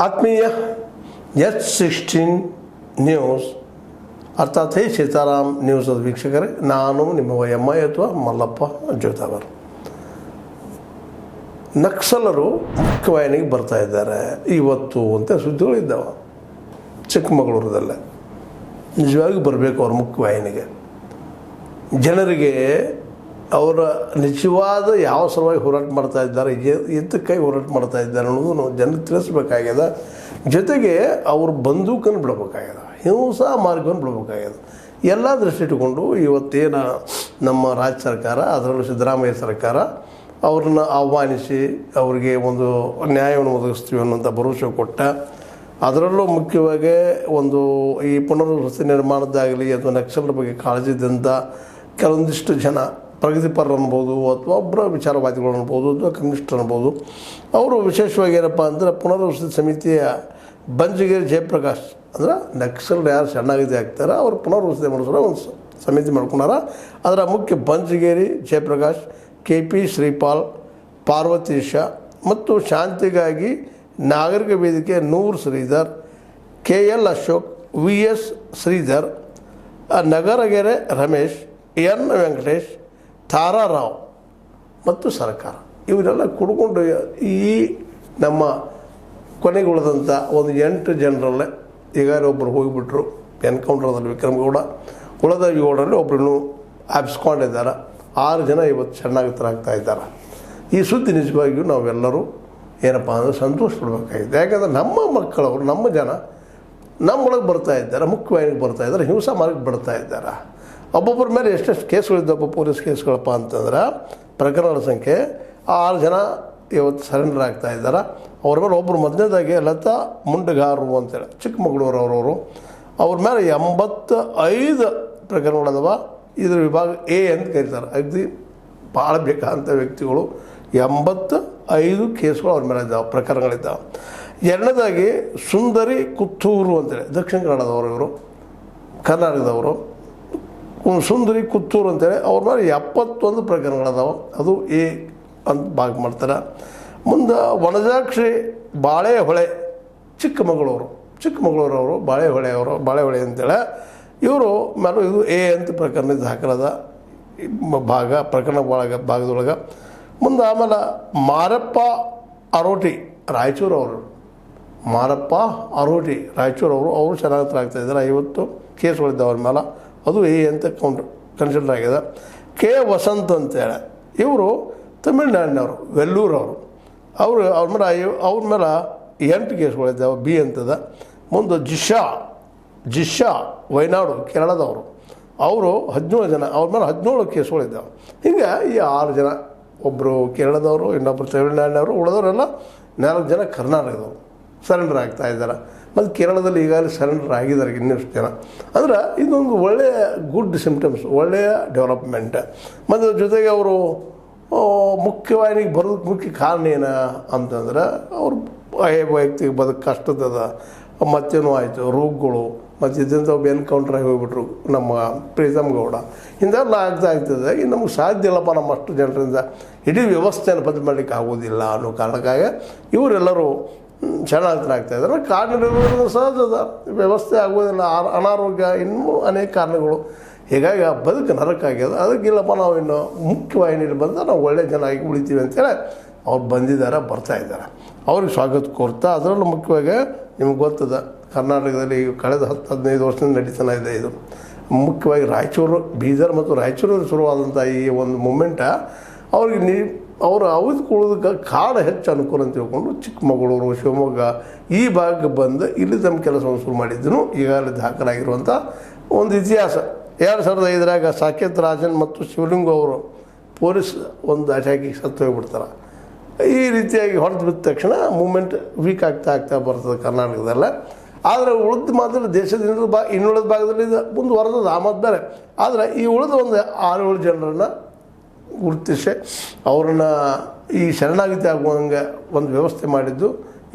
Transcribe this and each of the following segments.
ಆತ್ಮೀಯ H16 news ಅರ್ಥಾತ್ ಹೇ Sitaram news ವೀಕ್ಷಕರೇ, ನಾನು ನಿಮ್ಮ ಎಮ್ಮೈ ಅಥವಾ ಮಲ್ಲಪ್ಪ ಜೋತಾವರ್. ನಕ್ಸಲರು ಮುಖ್ಯವಾಹಿನಿಗೆ ಬರ್ತಾ ಇದ್ದಾರೆ ಇವತ್ತು ಅಂತ ಸುದ್ದಿಗಳಿದ್ದಾವೆ. ಚಿಕ್ಕಮಗಳೂರದಲ್ಲೇ ನಿಜವಾಗಿ ಬರಬೇಕು ಅವ್ರ ಮುಖ್ಯವಾಹಿನಿಗೆ. ಜನರಿಗೆ ಅವರ ನಿಜವಾದ ಯಾವ ಸಲುವಾಗಿ ಹೋರಾಟ ಮಾಡ್ತಾ ಇದ್ದಾರೆ, ಎತ್ತಕ್ಕಾಗಿ ಹೋರಾಟ ಮಾಡ್ತಾ ಇದ್ದಾರೆ ಅನ್ನೋದು ಜನರಿಗೆ ತಿಳಿಸ್ಬೇಕಾಗ್ಯದ. ಜೊತೆಗೆ ಅವ್ರ ಬಂದೂಕನ್ನು ಬಿಡಬೇಕಾಗ್ಯದ, ಹಿಂಸಾ ಮಾರ್ಗವನ್ನು ಬಿಡಬೇಕಾಗ್ಯದ. ಎಲ್ಲ ದೃಷ್ಟಿ ಇಟ್ಟುಕೊಂಡು ಇವತ್ತೇನು ನಮ್ಮ ರಾಜ್ಯ ಸರ್ಕಾರ, ಅದರಲ್ಲೂ ಸಿದ್ದರಾಮಯ್ಯ ಸರ್ಕಾರ ಅವ್ರನ್ನ ಆಹ್ವಾನಿಸಿ ಅವರಿಗೆ ಒಂದು ನ್ಯಾಯವನ್ನು ಒದಗಿಸ್ತೀವಿ ಅನ್ನೋಂಥ ಭರವಸೆ ಕೊಟ್ಟ. ಅದರಲ್ಲೂ ಮುಖ್ಯವಾಗಿ ಒಂದು ಈ ಪುನರ್ವಸತಿ ನಿರ್ಮಾಣದ್ದಾಗಲಿ ಅಥವಾ ನಕ್ಸಲರ ಬಗ್ಗೆ ಕಾಳಜಿದಿಂದ ಕೆಲವೊಂದಿಷ್ಟು ಜನ ಪ್ರಗತಿಪರರು ಅನ್ಬೋದು ಅಥವಾ ಒಬ್ಬರ ವಿಚಾರವಾದಿಗಳು ಅನ್ಬೋದು ಅಥವಾ ಕಮ್ಯುನಿಸ್ಟರು ಅನ್ಬೋದು, ಅವರು ವಿಶೇಷವಾಗಿ ಏನಪ್ಪ ಅಂದರೆ ಪುನರ್ವಸತಿ ಸಮಿತಿಯ ಬಂಜಗೇರಿ ಜಯಪ್ರಕಾಶ್ ಅಂದ್ರೆ ನಕ್ಸಲರು ಯಾರು ಶರಣಾಗತಿ ಆಗ್ತಾರೆ ಅವ್ರು ಪುನರ್ವಸತಿ ಮಾಡಿಸೋ ಒಂದು ಸಮಿತಿ ಮಾಡ್ಕೊಂಡಾರ. ಅದರ ಮುಖ್ಯ ಬಂಜಗೇರಿ ಜಯಪ್ರಕಾಶ್, KP ಶ್ರೀಪಾಲ್, ಪಾರ್ವತೀಶ ಮತ್ತು ಶಾಂತಿಗಾಗಿ ನಾಗರಿಕ ವೇದಿಕೆ ನೂರ್ Sridhar, KL Ashok, VS Sridhar, Nagaragere Ramesh, N Venkatesh, ತಾರಾರಾವ್ ಮತ್ತು ಸರ್ಕಾರ ಇವರೆಲ್ಲ ಕುಡ್ಕೊಂಡು ಈ ನಮ್ಮ ಕೊನೆಗೆ ಉಳಿದಂಥ ಒಂದು 8 ಜನರಲ್ಲೇ ಈಗಾಗಲೇ ಒಬ್ಬರು ಹೋಗಿಬಿಟ್ರು ಎನ್ಕೌಂಟರ್ದಲ್ಲಿ ವಿಕ್ರಮಗೌಡ. ಉಳಿದ 7ರಲ್ಲಿ ಒಬ್ಬರನ್ನು ಆಪಿಸ್ಕೊಂಡಿದ್ದಾರೆ. 6 ಜನ ಇವತ್ತು ಶರಣಾಗತರಾಗ್ತಾ ಇದ್ದಾರೆ. ಈ ಸುದ್ದಿ ನಿಜವಾಗಿಯೂ ನಾವೆಲ್ಲರೂ ಏನಪ್ಪ ಅಂದರೆ ಸಂತೋಷ ಪಡಬೇಕಾಗಿದೆ. ಯಾಕಂದರೆ ನಮ್ಮ ಮಕ್ಕಳವರು, ನಮ್ಮ ಜನ ನಮ್ಮೊಳಗೆ ಬರ್ತಾ ಇದ್ದಾರೆ, ಮುಖ್ಯವಾಹಿನಿಗೆ ಬರ್ತಾ ಇದ್ದಾರೆ, ಹಿಂಸಾ ಮಾರ್ಗಕ್ಕೆ ಬರ್ತಾ ಇದ್ದಾರೆ. ಒಬ್ಬೊಬ್ಬರ ಮೇಲೆ ಎಷ್ಟೆಷ್ಟು ಕೇಸ್ಗಳಿದ್ದಪ್ಪ ಪೊಲೀಸ್ ಕೇಸ್ಗಳಪ್ಪ ಅಂತಂದ್ರೆ ಪ್ರಕರಣಗಳ ಸಂಖ್ಯೆ 6 ಜನ ಇವತ್ತು ಸರೆಂಡರ್ ಆಗ್ತಾ ಇದ್ದಾರೆ. ಅವ್ರ ಮೇಲೆ ಒಬ್ಬರು ಮೊದಲನೇದಾಗಿ ಲತಾ ಮುಂಡಗಾರರು ಅಂತೇಳಿ ಚಿಕ್ಕಮಗಳೂರವರು, ಅವ್ರ ಮೇಲೆ 85 ಪ್ರಕರಣಗಳದವ. ಇದ್ರ ವಿಭಾಗ A ಅಂತ ಕರೀತಾರೆ. ಅಗದಿ ಭಾಳ ಬೇಕಾದಂಥ ವ್ಯಕ್ತಿಗಳು 85 ಕೇಸ್ಗಳು ಅವ್ರ ಮೇಲೆ ಇದ್ದಾವೆ, ಪ್ರಕರಣಗಳಿದ್ದಾವೆ. ಎರಡನೇದಾಗಿ ಸುಂದರಿ ಕುತ್ತೂರು ಅಂತೇಳಿ ದಕ್ಷಿಣ ಕನ್ನಡದವರು, ಇವರು ಕರ್ನಾಟಕದವರು. ಸುಂದರಿ ಕುತ್ತೂರು ಅಂತೇಳಿ ಅವ್ರ ಮೇಲೆ 71 ಪ್ರಕರಣಗಳದಾವೆ. ಅದು A ಅಂತ ಭಾಗ ಮಾಡ್ತಾರೆ. ಮುಂದೆ ವನಜಾಕ್ಷಿ ಬಾಳೆಹೊಳೆ ಚಿಕ್ಕಮಗಳೂರವರು ಬಾಳೆಹೊಳೆ ಅಂತೇಳಿ ಇವರು ಮೇಲೆ ಇದು A ಅಂತ ಪ್ರಕರಣ ದಾಖಲಾದ ಭಾಗ, ಪ್ರಕರಣ ಭಾಗದೊಳಗೆ. ಮುಂದೆ ಆಮೇಲೆ ಮಾರಪ್ಪ ಅರೋಟಿ ರಾಯಚೂರವರು, ಅವರು ಶರಣಾಗತರಾಗ್ತಾ ಇದ್ದಾರೆ. 50 ಕೇಸ್ಗಳಿದ್ದಾವೆ ಅವ್ರ ಮೇಲೆ. ಅದು A ಅಂತ ಕನ್ಸಿಡರ್ ಆಗಿದೆ. K ವಸಂತ್ ಅಂತೇಳಿ ಇವರು ತಮಿಳ್ನಾಡಿನವರು, ವೆಲ್ಲೂರವರು. ಅವ್ರ ಮೇಲೆ 8 ಕೇಸ್ಗಳಿದ್ದಾವೆ, B ಅಂತದ. ಮುಂದೆ ಜಿಶಾ ವಯನಾಡು ಕೇರಳದವರು, ಅವರು 17 ಜನ, ಅವ್ರ ಮೇಲೆ 17 ಕೇಸ್ಗಳಿದ್ದಾವೆ. ಹಿಂಗೆ ಈ 6 ಜನ, ಒಬ್ಬರು ಕೇರಳದವರು, ಇನ್ನೊಬ್ಬರು ತಮಿಳ್ನಾಡಿನವರು, ಉಳಿದವರೆಲ್ಲ 4 ಜನ ಕರ್ನಾಟಕದವರು ಸರೆಂಡರ್ ಆಗ್ತಾ ಇದ್ದಾರೆ. ಮತ್ತು ಕೇರಳದಲ್ಲಿ ಈಗಾಗಲೇ ಸರೆಂಡರ್ ಆಗಿದ್ದಾರೆ ಇನ್ನಷ್ಟು ಜನ. ಅಂದ್ರೆ ಇದೊಂದು ಒಳ್ಳೆಯ ಗುಡ್ ಸಿಂಪ್ಟಮ್ಸ್, ಒಳ್ಳೆಯ ಡೆವಲಪ್ಮೆಂಟ್. ಮತ್ತು ಜೊತೆಗೆ ಅವರು ಮುಖ್ಯವಾಹಿನಿಗೆ ಬರೋದಕ್ಕೆ ಮುಖ್ಯ ಕಾರಣ ಏನು ಅಂತಂದ್ರೆ ಅವರು ವೈಯಕ್ತಿಕ ಬದುಕು ಕಷ್ಟದ, ಮತ್ತೇನೋ ಆಯಿತು ರೋಗಗಳು, ಮತ್ತು ಇದರಿಂದ ಒಬ್ಬ ಎನ್ಕೌಂಟ್ರಾಗಿ ಹೋಗ್ಬಿಟ್ರು ನಮ್ಮ ಪ್ರೀತಮ್ ಗೌಡ. ಇಂಥೆಲ್ಲ ಆಗ್ತದೆ. ಇನ್ನು ನಮ್ಗೆ ಸಾಧ್ಯ ಇಲ್ಲಪ್ಪ, ನಮ್ಮ ಅಷ್ಟು ಜನರಿಂದ ಇಡೀ ವ್ಯವಸ್ಥೆಯನ್ನು ಬದಲು ಮಾಡಲಿಕ್ಕೆ ಆಗೋದಿಲ್ಲ ಅನ್ನೋ ಕಾರಣಕ್ಕಾಗಿ ಇವರೆಲ್ಲರೂ ಶರಣಾಗತರಾಗ್ತಾಯಿದ್ದಾರೆ. ಕಾರಣಗಳು ಸಹಜದ, ವ್ಯವಸ್ಥೆ ಆಗೋದಿಲ್ಲ, ಅನಾರೋಗ್ಯ, ಇನ್ನೂ ಅನೇಕ ಕಾರಣಗಳು. ಹೀಗಾಗಿ ಆ ಬದುಕು ನರಕಾಗ್ಯದ. ಅದಕ್ಕಿಲ್ಲಪ್ಪ ನಾವು ಇನ್ನು ಮುಖ್ಯವಾಹಿನಿಯಲ್ಲಿ ಬಂದ ನಾವು ಒಳ್ಳೆಯ ಜನ ಆಗಿ ಉಳಿತೀವಿ ಅಂತೇಳಿ ಅವ್ರು ಬಂದಿದ್ದಾರೆ, ಬರ್ತಾಯಿದ್ದಾರೆ. ಅವ್ರಿಗೆ ಸ್ವಾಗತ ಕೋರ್ತಾ, ಅದರಲ್ಲೂ ಮುಖ್ಯವಾಗಿ ನಿಮ್ಗೆ ಗೊತ್ತದ ಕರ್ನಾಟಕದಲ್ಲಿ ಕಳೆದ 10-15 ವರ್ಷದಿಂದ ನಡೀತಾನೆ ಇದೆ. ಇದು ಮುಖ್ಯವಾಗಿ ರಾಯಚೂರು, ಬೀದರ್ ಮತ್ತು ರಾಯಚೂರಲ್ಲಿ ಶುರುವಾದಂಥ ಈ ಒಂದು ಮೂಮೆಂಟ ಅವ್ರಿಗೆ ಅವರು ಅವಧಿಕೊಳ್ಳೋದಕ್ಕೆ ಕಾಡು ಹೆಚ್ಚು ಅನುಕೂಲ ಅಂತ ತಿಳ್ಕೊಂಡು ಚಿಕ್ಕಮಗಳೂರು, ಶಿವಮೊಗ್ಗ ಈ ಭಾಗಕ್ಕೆ ಬಂದು ಇಲ್ಲಿ ತಮ್ಮ ಕೆಲಸವನ್ನು ಶುರು ಮಾಡಿದ್ದನು ಈಗಾಗಲೇ ದಾಖಲಾಗಿರುವಂಥ ಒಂದು ಇತಿಹಾಸ. 2005 ಸಾಕೇತ್ ರಾಜನ್ ಮತ್ತು ಶಿವಲಿಂಗು ಅವರು ಪೊಲೀಸ್ ಒಂದು ಅಟ್ಯಾಕಿಗೆ ಸತ್ತು ಹೋಗ್ಬಿಡ್ತಾರೆ. ಈ ರೀತಿಯಾಗಿ ಹೊಡೆದು ಬಿದ್ದ ತಕ್ಷಣ ಮೂಮೆಂಟ್ ವೀಕ್ ಆಗ್ತಾ ಬರ್ತದೆ ಕರ್ನಾಟಕದಲ್ಲೇ. ಆದರೆ ಉಳಿದ ಮಾತ್ರ ದೇಶದ ಇನ್ನುಳಿದ ಭಾಗದಲ್ಲಿ ಮುಂದುವರೆದ ಆಮದು ಬೇರೆ. ಆದರೆ ಈ ಉಳಿದ ಒಂದು 6-7 ಜನರನ್ನು ಗುರುತಿಸಿ ಅವರನ್ನು ಈ ಶರಣಾಗತಿ ಆಗುವಂಗೆ ಒಂದು ವ್ಯವಸ್ಥೆ ಮಾಡಿದ್ದು,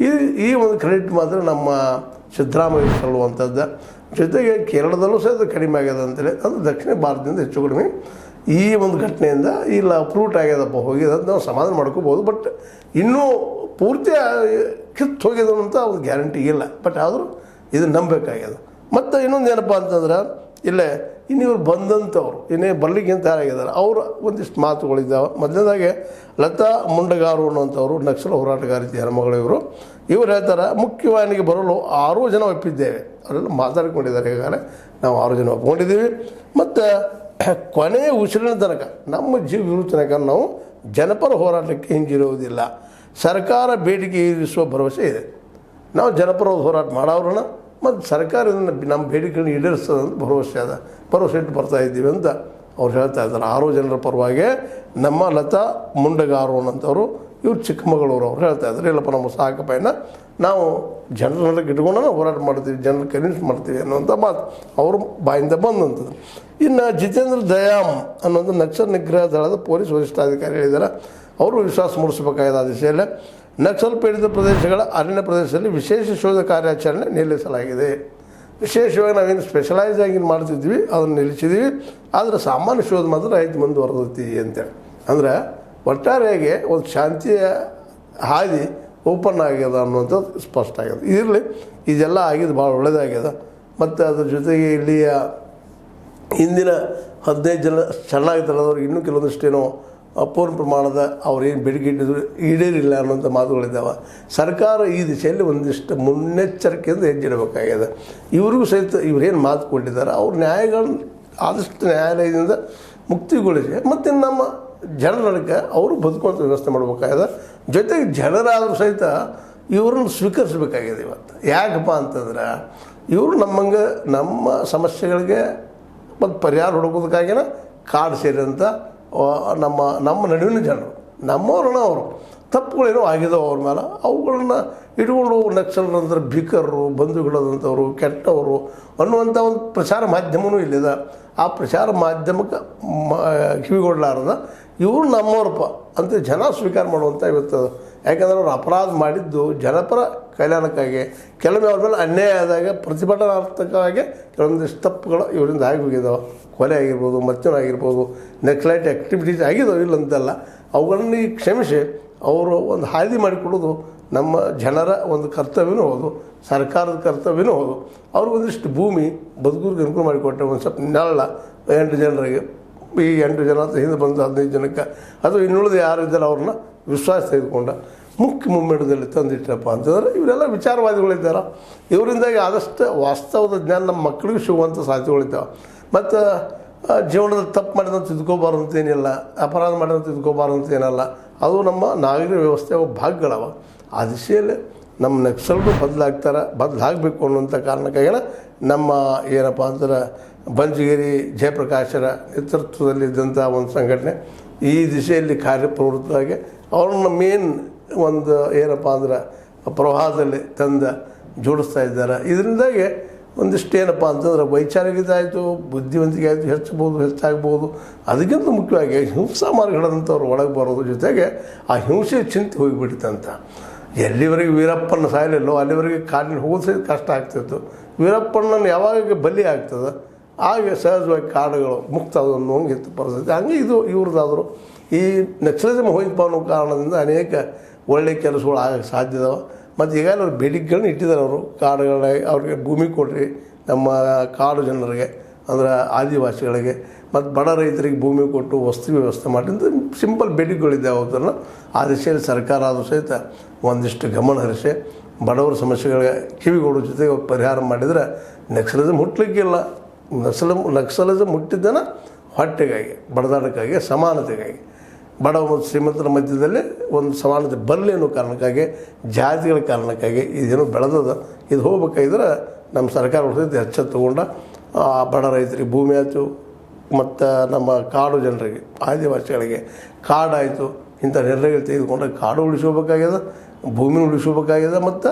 ಈ ಒಂದು ಕ್ರೆಡಿಟ್ ಮಾತ್ರ ನಮ್ಮ ಸಿದ್ದರಾಮಯ್ಯ ಸಲ್ಲುವಂಥದ್ದು. ಜೊತೆಗೆ ಕೇರಳದಲ್ಲೂ ಸಹ ಕಡಿಮೆ ಆಗ್ಯದ ಅಂತೇಳಿ, ಅದು ದಕ್ಷಿಣ ಭಾರತದಿಂದ ಹೆಚ್ಚು ಕಡಿಮೆ ಈ ಒಂದು ಘಟನೆಯಿಂದ ಇಲ್ಲ ಅಪ್ರೂಟ್ ಆಗ್ಯದಪ್ಪ ಹೋಗಿದೆ ಅಂತ ನಾವು ಸಮಾಧಾನ ಮಾಡ್ಕೋಬೋದು. ಬಟ್ ಇನ್ನೂ ಪೂರ್ತಿ ಕಿತ್ತು ಹೋಗಿದ್ದು ಅಂತ ಅವ್ರು ಗ್ಯಾರಂಟಿ ಇಲ್ಲ. ಬಟ್ ಆದರೂ ಇದು ನಂಬಬೇಕಾಗ್ಯದ. ಮತ್ತು ಇನ್ನೊಂದು ಏನಪ್ಪ ಅಂತಂದ್ರೆ ಇಲ್ಲೇ ಇನ್ನು ಇವ್ರು ಬಂದಂಥವ್ರು ಇನ್ನೇ ಬರ್ಲಿಕ್ಕೆ ತಯಾರಾಗಿದ್ದಾರೆ. ಅವರ ಒಂದಿಷ್ಟು ಮಾತುಗಳಿದ್ದಾವೆ. ಮೊದಲನೇದಾಗೆ ಲತಾ ಮುಂಡಗಾರು ಅನ್ನುವಂಥವ್ರು ನಕ್ಸಲ್ ಹೋರಾಟಗಾರಿಕೆ ಹೆಣ್ಮಗಳು ಇವರು ಹೇಳ್ತಾರೆ, ಮುಖ್ಯವಾಹಿನಿಗೆ ಬರಲು 6 ಜನ ಒಪ್ಪಿದ್ದೇವೆ. ಅವರೆಲ್ಲ ಮಾತಾಡ್ಕೊಂಡಿದ್ದಾರೆ. ಈಗಾಗಲೇ ನಾವು 6 ಜನ ಒಪ್ಕೊಂಡಿದ್ದೀವಿ. ಮತ್ತು ಕೊನೆಯ ಉಸಿರಿನ ತನಕ ನಮ್ಮ ಜೀವ ಇರೋ ತನಕ ನಾವು ಜನಪರ ಹೋರಾಟಕ್ಕೆ ಹಿಂದಿರುವುದಿಲ್ಲ. ಸರ್ಕಾರ ಬೇಡಿಕೆ ಈಡೇರಿಸುವ ಭರವಸೆ ಇದೆ. ನಾವು ಜನಪರ ಹೋರಾಟ ಮಾಡೋರನ್ನ ಮತ್ತು ಸರ್ಕಾರದಿಂದ ನಮ್ಮ ಬೇಡಿಕೆಗಳನ್ನ ಈಡೇರಿಸ್ತದಂತ ಭರವಸೆ ಇಟ್ಟು ಬರ್ತಾಯಿದ್ದೀವಿ ಅಂತ ಅವ್ರು ಹೇಳ್ತಾ ಇದ್ದಾರೆ. 6 ಜನರ ಪರವಾಗಿ ನಮ್ಮ ಲತಾ ಮುಂಡಗಾರು ಅನ್ನೋಂಥವ್ರು ಇವ್ರು ಚಿಕ್ಕಮಗಳೂರು ಅವ್ರು ಹೇಳ್ತಾ ಇದ್ದಾರೆ, ಇಲ್ಲಪ್ಪ ನಮ್ಮ ಸಾಕಪ್ಪ ನಾವು ಜನರನ್ನ ಇಟ್ಕೊಂಡು ಹೋರಾಟ ಮಾಡ್ತೀವಿ, ಜನರನ್ನ ಕನ್ವಿನ್ಸ್ ಮಾಡ್ತೀವಿ ಅನ್ನುವಂಥ ಮಾತು ಅವ್ರ ಬಾಯಿಂದ ಬಂದಂಥದ್ದು. ಇನ್ನು ಜಿತೇಂದ್ರ ದಯಾಮ್ ಅನ್ನೋದು ನಕ್ಸಲ್ ನಿಗ್ರಹ ದಳದ ಪೊಲೀಸ್ ವರಿಷ್ಠಾಧಿಕಾರಿ ಹೇಳಿದ್ದಾರೆ. ಅವರು ವಿಶ್ವಾಸ ಮೂಡಿಸಬೇಕಾಗಿದೆ ಆ ದಿಶೆಯಲ್ಲಿ. ನಕ್ಸಲ್ ಪೀಡಿತ ಪ್ರದೇಶಗಳ ಅರಣ್ಯ ಪ್ರದೇಶದಲ್ಲಿ ವಿಶೇಷ ಶೋಧ ಕಾರ್ಯಾಚರಣೆ ನಿಲ್ಲಿಸಲಾಗಿದೆ. ವಿಶೇಷವಾಗಿ ನಾವೇನು ಸ್ಪೆಷಲೈಸ್ ಆಗಿ ಮಾಡ್ತಿದ್ವಿ ಅದನ್ನು ನಿಲ್ಲಿಸಿದ್ದೀವಿ. ಆದರೆ ಸಾಮಾನ್ಯ ಶೋಧ ಮಾತ್ರ ರೈತ ಮುಂದುವರೆದೈತಿ ಅಂತೇಳಿ. ಅಂದರೆ ಒಟ್ಟಾರೆಯಾಗಿ ಒಂದು ಶಾಂತಿಯ ಹಾದಿ ಓಪನ್ ಆಗ್ಯದ ಅನ್ನುವಂಥದ್ದು ಸ್ಪಷ್ಟ ಆಗ್ಯದ. ಇರಲಿ, ಇದೆಲ್ಲ ಆಗಿದ್ದು ಭಾಳ ಒಳ್ಳೆಯದಾಗ್ಯದ. ಮತ್ತು ಅದ್ರ ಜೊತೆಗೆ ಇಲ್ಲಿಯ ಹಿಂದಿನ 15 ಜನ ಚೆನ್ನಾಗಿ ತಳೆದವ್ರಿಗೆ ಇನ್ನೂ ಕೆಲವೊಂದಿಷ್ಟೇನೋ ಪೂರ್ಣ ಪ್ರಮಾಣದ ಅವ್ರೇನು ಬೇಡಿಕೆ ಇಟ್ಟಿದ್ರು ಈಡೇರಿಲ್ಲ ಅನ್ನೋಂಥ ಮಾತುಗಳಿದ್ದಾವೆ. ಸರ್ಕಾರ ಈ ದಿಶೆಯಲ್ಲಿ ಒಂದಿಷ್ಟು ಮುನ್ನೆಚ್ಚರಿಕೆಯಿಂದ ಹೆಜ್ಜಿಡಬೇಕಾಗಿದೆ. ಇವ್ರಿಗೂ ಸಹಿತ ಇವರೇನು ಮಾತು ಕೊಟ್ಟಿದ್ದಾರೆ ಅವ್ರ ನ್ಯಾಯಗಳನ್ನ ಆದಷ್ಟು ನ್ಯಾಯಾಲಯದಿಂದ ಮುಕ್ತಿಗೊಳಿಸಿ ಮತ್ತು ನಮ್ಮ ಜನರಕ್ಕೆ ಅವರು ಬದುಕುವಂಥ ವ್ಯವಸ್ಥೆ ಮಾಡಬೇಕಾಗಿದೆ. ಜೊತೆಗೆ ಜನರಾದರೂ ಸಹಿತ ಇವ್ರನ್ನ ಸ್ವೀಕರಿಸಬೇಕಾಗಿದೆ ಇವತ್ತು. ಯಾಕಪ್ಪ ಅಂತಂದ್ರೆ ಇವರು ನಮ್ಮ ಸಮಸ್ಯೆಗಳಿಗೆ ಮತ್ತು ಪರಿಹಾರ ಹುಡುಕೋದಕ್ಕಾಗಿನ ಕಾಡು ಸೇರಿದಂಥ ನಮ್ಮ ನಡುವಿನ ಜನರು ನಮ್ಮವ್ರನ್ನ ಅವರು ತಪ್ಪುಗಳೇನೋ ಆಗಿದಾವೆ ಅವ್ರ ಮೇಲೆ ಅವುಗಳನ್ನ ಇಟ್ಕೊಂಡು ನಕ್ಸಲರಂದ್ರೆ ಭೀಕರರು, ಬಂಧುಗಳಾದಂಥವ್ರು, ಕೆಟ್ಟವರು ಅನ್ನುವಂಥ ಒಂದು ಪ್ರಚಾರ ಮಾಧ್ಯಮವೂ ಇಲ್ಲಿದೆ. ಆ ಪ್ರಚಾರ ಮಾಧ್ಯಮಕ್ಕೆ ಕಿವಿಗೊಡ್ಲಾರದ ಇವರು ನಮ್ಮವ್ರಪ್ಪ ಅಂತ ಜನ ಸ್ವೀಕಾರ ಮಾಡುವಂಥ ಇವತ್ತು. ಯಾಕಂದ್ರೆ ಅವ್ರು ಅಪರಾಧ ಮಾಡಿದ್ದು ಜನಪರ ಕಲ್ಯಾಣಕ್ಕಾಗಿ, ಕೆಲವೊಮ್ಮೆ ಅವ್ರ ಮೇಲೆ ಅನ್ಯಾಯ ಆದಾಗ ಪ್ರತಿಭಟನಾತ್ಮಕವಾಗಿ ಕೆಲವೊಂದಿಷ್ಟು ತಪ್ಪುಗಳು ಇವರಿಂದ ಆಗಿ ಹೋಗಿದ್ದಾವೆ. ಕೊಲೆ ಆಗಿರ್ಬೋದು, ಮತ್ತೊಂದಾಗಿರ್ಬೋದು, ನೆಕ್ಲೈಟ್ ಆ್ಯಕ್ಟಿವಿಟೀಸ್ ಆಗಿದ್ದಾವೆ, ಇಲ್ಲಂತಲ್ಲ. ಅವುಗಳನ್ನು ಈಗ ಕ್ಷಮಿಸಿ ಅವರು ಒಂದು ಹಾದಿ ಮಾಡಿಕೊಡೋದು ನಮ್ಮ ಜನರ ಒಂದು ಕರ್ತವ್ಯವೂ ಹೌದು, ಸರ್ಕಾರದ ಕರ್ತವ್ಯವೂ ಹೌದು. ಅವ್ರಿಗೊಂದಿಷ್ಟು ಭೂಮಿ ಬದುಕೂರಿಗೆ ಅನುಕೂಲ ಮಾಡಿಕೊಟ್ಟೆ ಒಂದು ಸ್ವಲ್ಪ ನೆರಳ 8 ಜನರಿಗೆ, ಈ 8 ಜನ ಹಿಂದೆ ಬಂದು 15 ಜನಕ್ಕೆ ಅಥವಾ ಇನ್ನುಳಿದ ಯಾರಿದ್ದಾರೆ ಅವ್ರನ್ನ ವಿಶ್ವಾಸ ತೆಗೆದುಕೊಂಡ ಮುಖ್ಯ ಮುಮ್ಮೆಡದಲ್ಲಿ ತಂದಿಟ್ಟಪ್ಪ ಅಂತಂದ್ರೆ ಇವರೆಲ್ಲ ವಿಚಾರವಾದಿಗಳಿದ್ದಾರೆ. ಇವರಿಂದಾಗಿ ಆದಷ್ಟು ವಾಸ್ತವದ ಜ್ಞಾನ ನಮ್ಮ ಮಕ್ಕಳಿಗೆ ಸಿಗುವಂಥ ಸಾಧ್ಯತೆಗಳಿದ್ದಾವೆ. ಮತ್ತು ಜೀವನದಲ್ಲಿ ತಪ್ಪು ಮಾಡಿದಂತ ತಿದ್ಕೋಬಾರ್ದು ಅಂತೇನಿಲ್ಲ, ಅಪರಾಧ ಮಾಡಿದಂತ ತಿದ್ಕೋಬಾರ್ದು ಅಂತೇನಲ್ಲ. ಅದು ನಮ್ಮ ನಾಗರಿಕ ವ್ಯವಸ್ಥೆಯ ಭಾಗಗಳವ. ಆ ದಿಶೆಯಲ್ಲಿ ನಮ್ಮ ನಕ್ಸಲರು ಬದಲಾಗಬೇಕು ಅನ್ನುವಂಥ ಕಾರಣಕ್ಕಾಗಿನ ನಮ್ಮ ಏನಪ್ಪ ಅಂದ್ರೆ ಬಂಜಗೇರಿ ಜಯಪ್ರಕಾಶರ ನೇತೃತ್ವದಲ್ಲಿದ್ದಂಥ ಒಂದು ಸಂಘಟನೆ ಈ ದಿಶೆಯಲ್ಲಿ ಕಾರ್ಯಪ್ರವೃತ್ತವಾಗಿ ಅವ್ರನ್ನ ಮೇನ್ ಒಂದು ಏನಪ್ಪ ಅಂದ್ರೆ ಪ್ರವಾಹದಲ್ಲಿ ಜೋಡಿಸ್ತಾ ಇದ್ದಾರೆ. ಇದರಿಂದಾಗಿ ಒಂದಿಷ್ಟು ಏನಪ್ಪ ಅಂತಂದ್ರೆ ವೈಚಾರಿಕತೆ ಆಯಿತು, ಬುದ್ಧಿವಂತಿಕೆ ಆಯಿತು, ಹೆಚ್ಚಾಗ್ಬೋದು. ಅದಕ್ಕಿಂತ ಮುಖ್ಯವಾಗಿ ಹಿಂಸಾ ಮಾರ್ಗಗಳಂಥವ್ರು ಒಳಗೆ ಬರೋದ್ರ ಜೊತೆಗೆ ಆ ಹಿಂಸೆ ಚಿಂತೆ ಹೋಗಿಬಿಡ್ತಂತ. ಎಲ್ಲಿವರೆಗೆ ವೀರಪ್ಪನ ಸಾಯಲಿಲ್ಲೋ ಅಲ್ಲಿವರೆಗೆ ಕಾಡಿನ ಹೋಗೋದು ಸಹಿತ ಕಷ್ಟ ಆಗ್ತಿತ್ತು. ವೀರಪ್ಪನ ಯಾವಾಗ ಬಲಿ ಆಗ್ತದೆ ಆಗ ಸಹಜವಾಗಿ ಕಾಡುಗಳು ಮುಕ್ತ ಅನ್ನೋ ಹಂಗಿತ್ತು ಪರಿಸ್ಥಿತಿ. ಹಂಗೆ ಇದು ಇವ್ರದ್ದಾದರು ಈ ನಕ್ಸಲಿಸಮ್ ಹೋಯ್ತಪ್ಪ ಅನ್ನೋ ಕಾರಣದಿಂದ ಅನೇಕ ಒಳ್ಳೆಯ ಕೆಲಸಗಳು ಆಗಕ್ಕೆ ಸಾಧ್ಯ ಇದಾವೆ. ಮತ್ತು ಈಗಾಗಲೇ ಅವ್ರು ಬೇಡಿಕೆಗಳನ್ನ ಇಟ್ಟಿದ್ದಾರೆ. ಅವರು ಕಾಡುಗಳ ಅವ್ರಿಗೆ ಭೂಮಿ ಕೊಡ್ರಿ, ನಮ್ಮ ಕಾಡು ಜನರಿಗೆ ಅಂದ್ರೆ ಆದಿವಾಸಿಗಳಿಗೆ ಮತ್ತು ಬಡ ರೈತರಿಗೆ ಭೂಮಿ ಕೊಟ್ಟು ವಸತಿ ವ್ಯವಸ್ಥೆ ಮಾಡಿ ಅಂತ ಸಿಂಪಲ್ ಬೇಡಿಕೆಗಳಿದ್ದಾವೆ. ಅದನ್ನು ಆ ದಿಶೆಯಲ್ಲಿ ಸರ್ಕಾರ ಆದರೂ ಸಹಿತ ಒಂದಿಷ್ಟು ಗಮನ ಹರಿಸಿ ಬಡವರ ಸಮಸ್ಯೆಗಳಿಗೆ ಕಿವಿಗೊಡೋ ಜೊತೆಗೆ ಪರಿಹಾರ ಮಾಡಿದರೆ ನಕ್ಸಲಿಸಮ್ ಹುಟ್ಟಲಿಕ್ಕಿಲ್ಲ. ನಕ್ಸಲಿಸಮ್ ಹುಟ್ಟಿದ್ದನ ಹೊಟ್ಟೆಗಾಗಿ, ಬಡದಾಟಕ್ಕಾಗಿ, ಸಮಾನತೆಗಾಗಿ, ಬಡ ಮತ್ತು ಶ್ರೀಮಂತರ ಮಧ್ಯದಲ್ಲಿ ಒಂದು ಸಮಾನತೆ ಬರಲಿ ಅನ್ನೋ ಕಾರಣಕ್ಕಾಗಿ, ಜಾತಿಗಳ ಕಾರಣಕ್ಕಾಗಿ ಇದೇನೋ ಬೆಳೆದದ. ಇದು ಹೋಗ್ಬೇಕಾಗಿದ್ರೆ ನಮ್ಮ ಸರ್ಕಾರ ಹೊರತೈತೆ ಎಚ್ಚರ ತೊಗೊಂಡ ಬಡ ರೈತರಿಗೆ ಭೂಮಿ ಆಯಿತು, ಮತ್ತು ನಮ್ಮ ಕಾಡು ಜನರಿಗೆ ಆದಿವಾಸಿಗಳಿಗೆ ಕಾಡಾಯಿತು, ಇಂಥ ನಿರ್ಣಯಗಳು ತೆಗೆದುಕೊಂಡ ಕಾಡು ಉಳಿಸ್ಕೋಬೇಕಾಗ್ಯದ, ಭೂಮಿ ಉಳಿಸ್ಕೋಬೇಕಾಗ್ಯದ, ಮತ್ತು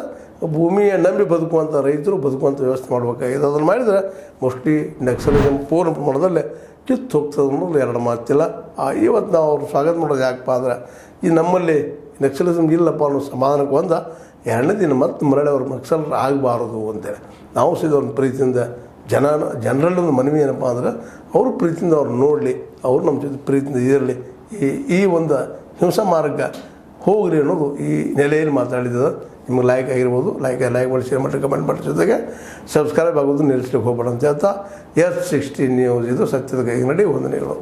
ಭೂಮಿಯ ನಂಬಿ ಬದುಕುವಂಥ ರೈತರು ಬದುಕುವಂಥ ವ್ಯವಸ್ಥೆ ಮಾಡಬೇಕಾಗಿದೆ. ಅದನ್ನು ಮಾಡಿದರೆ ಮೋಸ್ಟ್ಲಿ ನಕ್ಸಲಿಸಮ್ ಪೂರ್ಣ ಪ್ರಮಾಣದಲ್ಲೇ ಕಿತ್ತು ಹೋಗ್ತದೆ ಅನ್ನೋದು ಎರಡು ಮಾತಿಲ್ಲ. ಇವತ್ತು ನಾವು ಅವ್ರು ಸ್ವಾಗತ ಮಾಡೋದು ಯಾಕಪ್ಪ ಅಂದ್ರೆ ಈ ನಮ್ಮಲ್ಲಿ ನಕ್ಸಲಿಸಮ್ ಇಲ್ಲಪ್ಪ ಅನ್ನೋ ಸಮಾಧಾನಕ್ಕೆ ಒಂದು ಎರಡನೇ ದಿನ ಮತ್ತು ಮರಳಿ ಅವ್ರು ನಕ್ಸಲರು ಆಗಬಾರದು ಅಂತೇಳಿ ನಾವು ಸಹಿತ ಅವ್ರನ್ನ ಪ್ರೀತಿಯಿಂದ ಜನರಲ್ಲಿ ಒಂದು ಮನವಿ ಏನಪ್ಪ ಅಂದ್ರೆ ಅವರು ಪ್ರೀತಿಯಿಂದ ಅವ್ರು ನೋಡಲಿ, ಅವರು ನಮ್ಮ ಜೊತೆ ಪ್ರೀತಿಯಿಂದ ಇರಲಿ, ಈ ಒಂದು ಹಿಂಸಾ ಮಾರ್ಗ ಹೋಗ್ರಿ ಅನ್ನೋದು ಈ ನೆಲೆಯಲ್ಲಿ ಮಾತಾಡಿದ ನಿಮ್ಗೆ ಲೈಕ್ ಆಗಿರ್ಬೋದು, ಲೈಕ್ ಮಾಡಿ, ಶೇರ್ ಮಾಡಿ, ಕಮೆಂಟ್ ಮಾಡಿ, ಜೊತೆಗೆ ಸಬ್ಸ್ಕ್ರೈಬ್ ಆಗೋದು ನಿಲ್ಲಿಸ್ಲಿಕ್ಕೆ ಹೋಗ್ಬೇಡ ಅಂತ ಹೇಳ್ತಾ S60 ನ್ಯೂಸ್ ಇದು ಸತ್ಯದ ಕೈಗೆ ನಡಿ ವಂದನೆಗಳು.